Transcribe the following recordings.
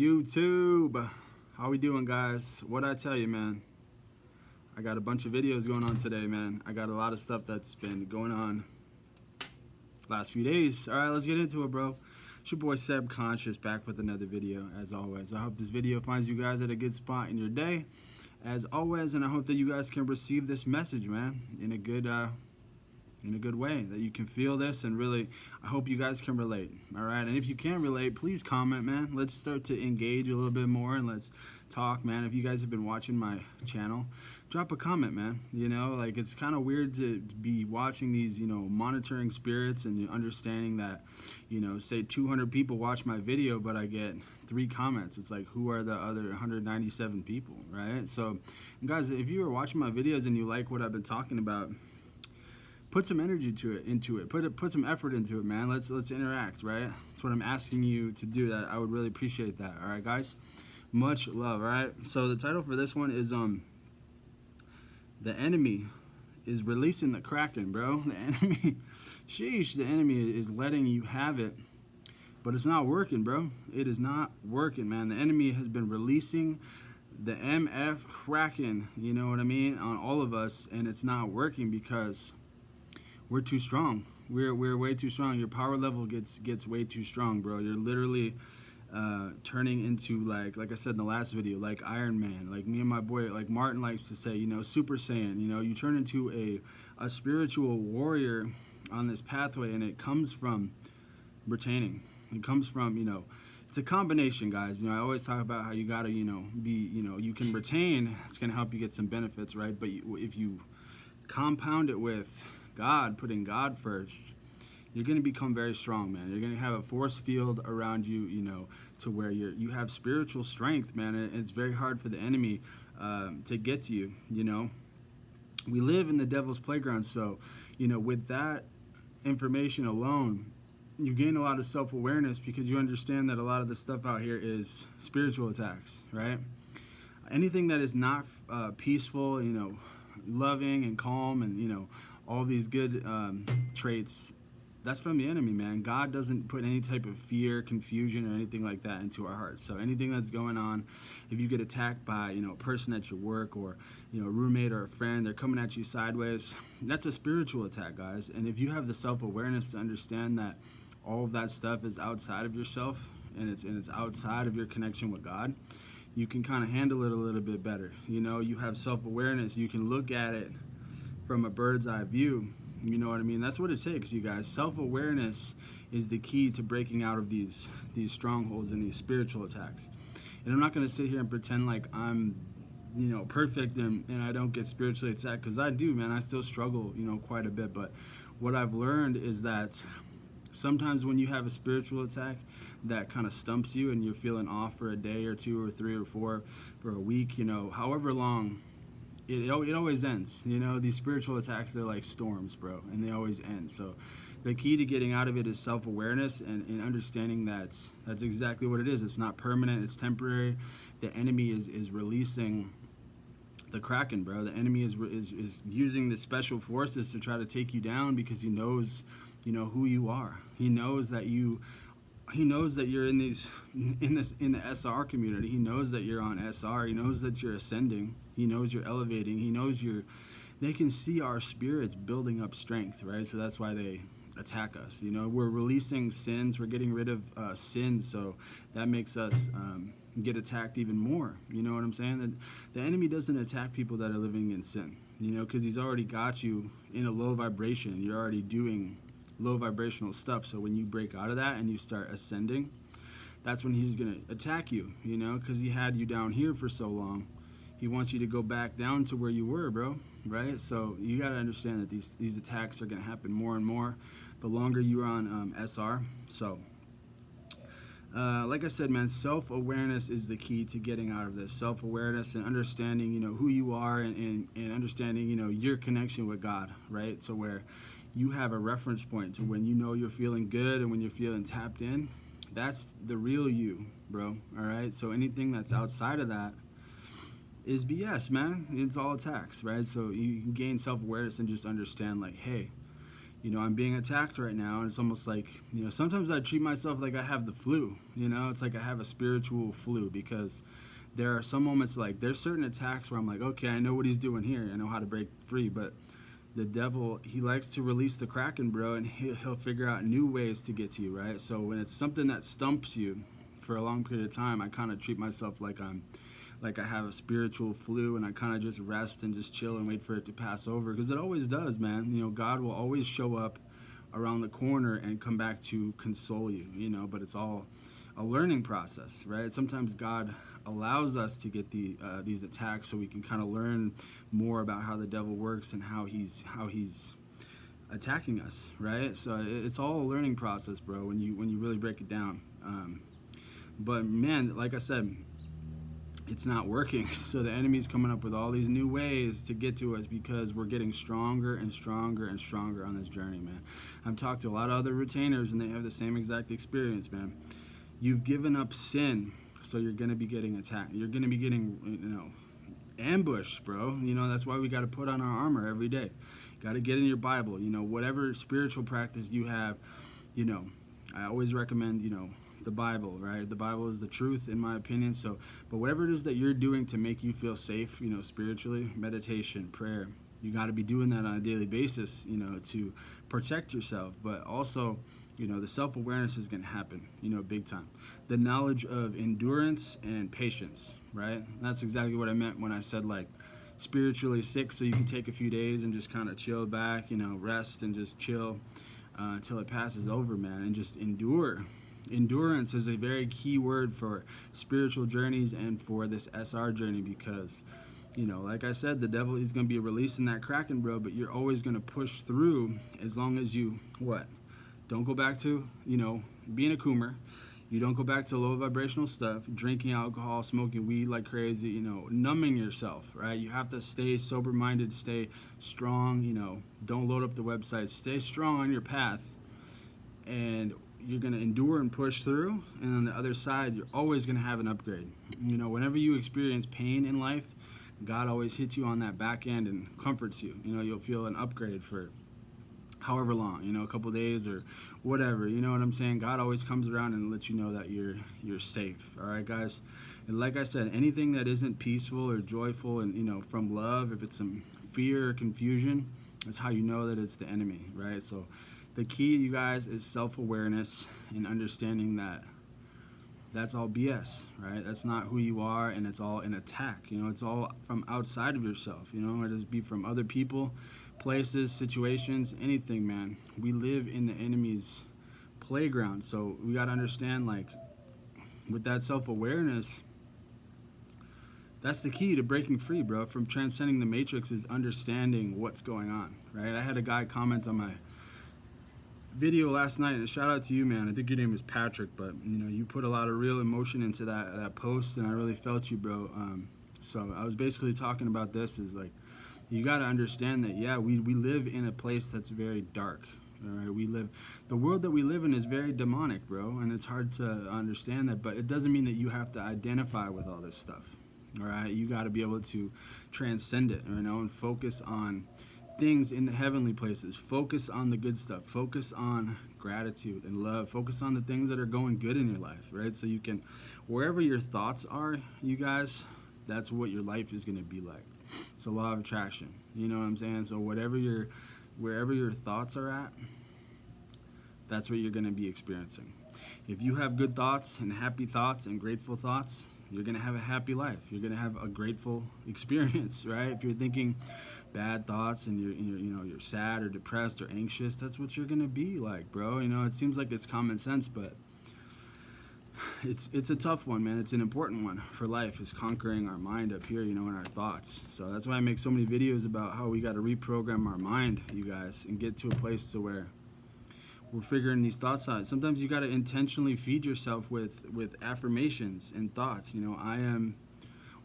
YouTube, how we doing, guys? What I tell you, man, I got a bunch of videos going on today, man. I got a lot of stuff that's been going on last few days. All right, let's get into it, bro. It's your boy Seb Conscious, back with another video as always. I hope this video finds you guys at a good spot in your day as always, and I hope that you guys can receive this message, man, in a good way, that you can feel this, and really I hope you guys can relate. All right, and if you can't relate, please comment, man. Let's start to engage a little bit more and let's talk, man. If you guys have been watching my channel, drop a comment, man. You know, like, it's kind of weird to be watching these, you know, monitoring spirits and understanding that, you know, say 200 people watch my video but I get 3 comments. It's like, who are the other 197 people, right? So guys, if you are watching my videos and you like what I've been talking about, put some energy into it. Put some effort into it, man. Let's interact, right? That's what I'm asking you to do. That I would really appreciate that. All right, guys. Much love. All right. So the title for this one is the enemy is releasing the Kraken, bro. The enemy, sheesh. The enemy is letting you have it, but it's not working, bro. It is not working, man. The enemy has been releasing the MF Kraken. You know what I mean? On all of us, and it's not working because we're too strong. We're way too strong. Your power level gets way too strong, bro. You're literally turning into, like I said in the last video, like Iron Man. Like me and my boy, like Martin likes to say, you know, Super Saiyan. You know, you turn into a spiritual warrior on this pathway, and it comes from retaining. It comes from, you know, it's a combination, guys. You know, I always talk about how you gotta, you know, you can retain. It's gonna help you get some benefits, right? But if you compound it with God, putting God first, you're going to become very strong, man. You're going to have a force field around you, you know, to where you have spiritual strength, man. And it's very hard for the enemy to get to you, you know. We live in the devil's playground, so, you know, with that information alone, you gain a lot of self-awareness because you understand that a lot of the stuff out here is spiritual attacks, right? Anything that is not peaceful, you know, loving and calm and, you know, all these good traits, that's from the enemy, man. God doesn't put any type of fear, confusion, or anything like that into our hearts. So anything that's going on, if you get attacked by, you know, a person at your work, or, you know, a roommate or a friend, they're coming at you sideways, that's a spiritual attack, guys. And if you have the self-awareness to understand that all of that stuff is outside of yourself, and it's outside of your connection with God, you can kind of handle it a little bit better. You know, you have self-awareness. You can look at it from a bird's eye view. You know what I mean? That's what it takes, you guys. Self-awareness is the key to breaking out of these strongholds and these spiritual attacks. And I'm not going to sit here and pretend like I'm, you know, perfect and I don't get spiritually attacked, because I do, man. I still struggle, you know, quite a bit. But what I've learned is that sometimes when you have a spiritual attack that kind of stumps you and you're feeling off for a day or 2 or 3 or 4 for a week, you know, however long, it always ends. You know, these spiritual attacks, they're like storms, bro, and they always end. So the key to getting out of it is self-awareness and understanding that's exactly what it is. It's not permanent, it's temporary. The enemy is releasing the Kraken, bro. The enemy is using the special forces to try to take you down because he knows, you know, who you are. He knows that you're in the SR community. He knows that you're on SR. He knows that you're ascending. He knows you're elevating. He knows they can see our spirits building up strength, right? So that's why they attack us. You know, we're releasing sins. We're getting rid of sin. So that makes us get attacked even more. You know what I'm saying? That the enemy doesn't attack people that are living in sin, you know, because he's already got you in a low vibration. You're already doing low vibrational stuff. So when you break out of that and you start ascending, that's when he's going to attack you, you know, because he had you down here for so long. He wants you to go back down to where you were, bro, right? So you got to understand that these attacks are going to happen more and more the longer you're on SR. So like I said, man, self-awareness is the key to getting out of this. Self-awareness and understanding, you know, who you are, and understanding, you know, your connection with God, right? So where you have a reference point to when you know you're feeling good and when you're feeling tapped in, that's the real you, bro. All right. So anything that's outside of that is BS, man. It's all attacks, right? So you can gain self-awareness and just understand, like, hey, I'm being attacked right now, and it's almost like, sometimes I treat myself like I have the flu. It's like I have a spiritual flu, because there are some moments, like there's certain attacks where I'm like, okay, I know what he's doing here, I know how to break free. But the devil, he likes to release the Kraken, bro, and he'll figure out new ways to get to you, right? So when it's something that stumps you for a long period of time, I kind of treat myself like I have a spiritual flu, and I kind of just rest and just chill and wait for it to pass over, because it always does, man. God will always show up around the corner and come back to console you, but it's all a learning process, right? Sometimes God allows us to get these attacks so we can kind of learn more about how the devil works and how he's attacking us, right? So it's all a learning process, bro, when you really break it down. But man, like I said, it's not working. So the enemy's coming up with all these new ways to get to us, because we're getting stronger and stronger and stronger on this journey, man. I've talked to a lot of other retainers, and they have the same exact experience, man. You've given up sin, so you're going to be getting attacked. You're going to be getting, ambushed, bro. That's why we got to put on our armor every day. Got to get in your Bible. Whatever spiritual practice you have, I always recommend, the Bible, right? The Bible is the truth, in my opinion. So, but whatever it is that you're doing to make you feel safe, spiritually, meditation, prayer, you got to be doing that on a daily basis, to protect yourself. But also, the self-awareness is going to happen, big time. The knowledge of endurance and patience, right? And that's exactly what I meant when I said, like, spiritually sick, so you can take a few days and just kind of chill back, rest and just chill until it passes over, man, and just endure. Endurance is a very key word for spiritual journeys and for this SR journey, because, like I said, the devil is going to be releasing that Kraken, bro, but you're always going to push through as long as you, don't go back to, being a coomer. You don't go back to low vibrational stuff, drinking alcohol, smoking weed like crazy, numbing yourself, right? You have to stay sober-minded, stay strong, don't load up the website, stay strong on your path, and you're going to endure and push through. And on the other side, you're always going to have an upgrade. Whenever you experience pain in life, God always hits you on that back end and comforts you. You'll feel an upgrade for however long, a couple days or whatever, you know what I'm saying? God always comes around and lets you know that you're safe. All right, guys. And like I said, anything that isn't peaceful or joyful and, from love, if it's some fear or confusion, that's how you know that it's the enemy, right? So the key, you guys, is self-awareness and understanding that that's all BS, right? That's not who you are, and it's all an attack. It's all from outside of yourself, whether it be from other people, places, situations, anything, man. We live in the enemy's playground, so we got to understand, like, with that self-awareness, that's the key to breaking free, bro. From transcending the matrix is understanding what's going on, right? I had a guy comment on my video last night, and shout out to you, man. I think your name is Patrick, but you put a lot of real emotion into that post, and I really felt you, bro. So I was basically talking about this, is like, you got to understand that, yeah, we live in a place that's very dark. All right, the world that we live in is very demonic, bro, and it's hard to understand that, but it doesn't mean that you have to identify with all this stuff. All right, you got to be able to transcend it, and focus on things in the heavenly places. Focus on the good stuff. Focus on gratitude and love. Focus on the things that are going good in your life, right? So you can, wherever your thoughts are, you guys, that's what your life is going to be like. It's a law of attraction. You know what I'm saying? So wherever your thoughts are at, that's what you're going to be experiencing. If you have good thoughts and happy thoughts and grateful thoughts, you're going to have a happy life. You're going to have a grateful experience, right? If you're thinking bad thoughts and you're sad or depressed or anxious, that's what you're going to be like, bro. It seems like it's common sense, but it's a tough one, man. It's an important one for life, is conquering our mind up here, in our thoughts. So that's why I make so many videos about how we got to reprogram our mind, you guys, and get to a place to where we're figuring these thoughts out. Sometimes you got to intentionally feed yourself with affirmations and thoughts. I am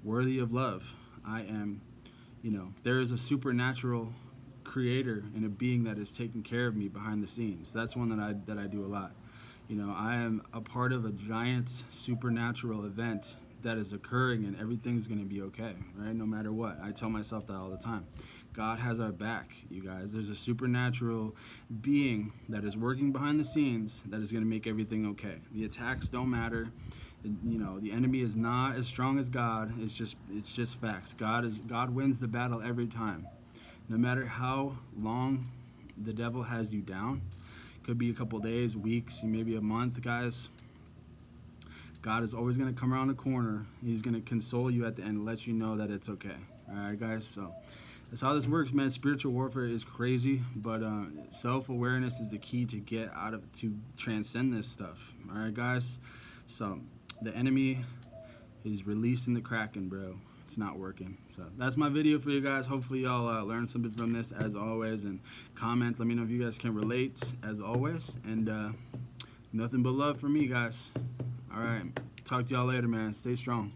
worthy of love. I am, there is a supernatural creator and a being that is taking care of me behind the scenes. That's one that I do a lot. I am a part of a giant supernatural event that is occurring, and everything's going to be okay, right? No matter what. I tell myself that all the time. God has our back, you guys. There's a supernatural being that is working behind the scenes that is going to make everything okay. The attacks don't matter. You know, the enemy is not as strong as God. It's just facts. God wins the battle every time. No matter how long the devil has you down, could be a couple days, weeks, maybe a month, guys. God is always going to come around the corner. He's going to console you at the end and let you know that it's okay. All right, guys? So that's how this works, man. Spiritual warfare is crazy, but self-awareness is the key to get out of, to transcend this stuff. All right, guys? So the enemy is releasing the Kraken, bro. It's not working. So that's my video for you guys. Hopefully y'all learned something from this, as always, and comment. Let me know if you guys can relate, as always. And nothing but love for me, guys. All right. Talk to y'all later, man. Stay strong.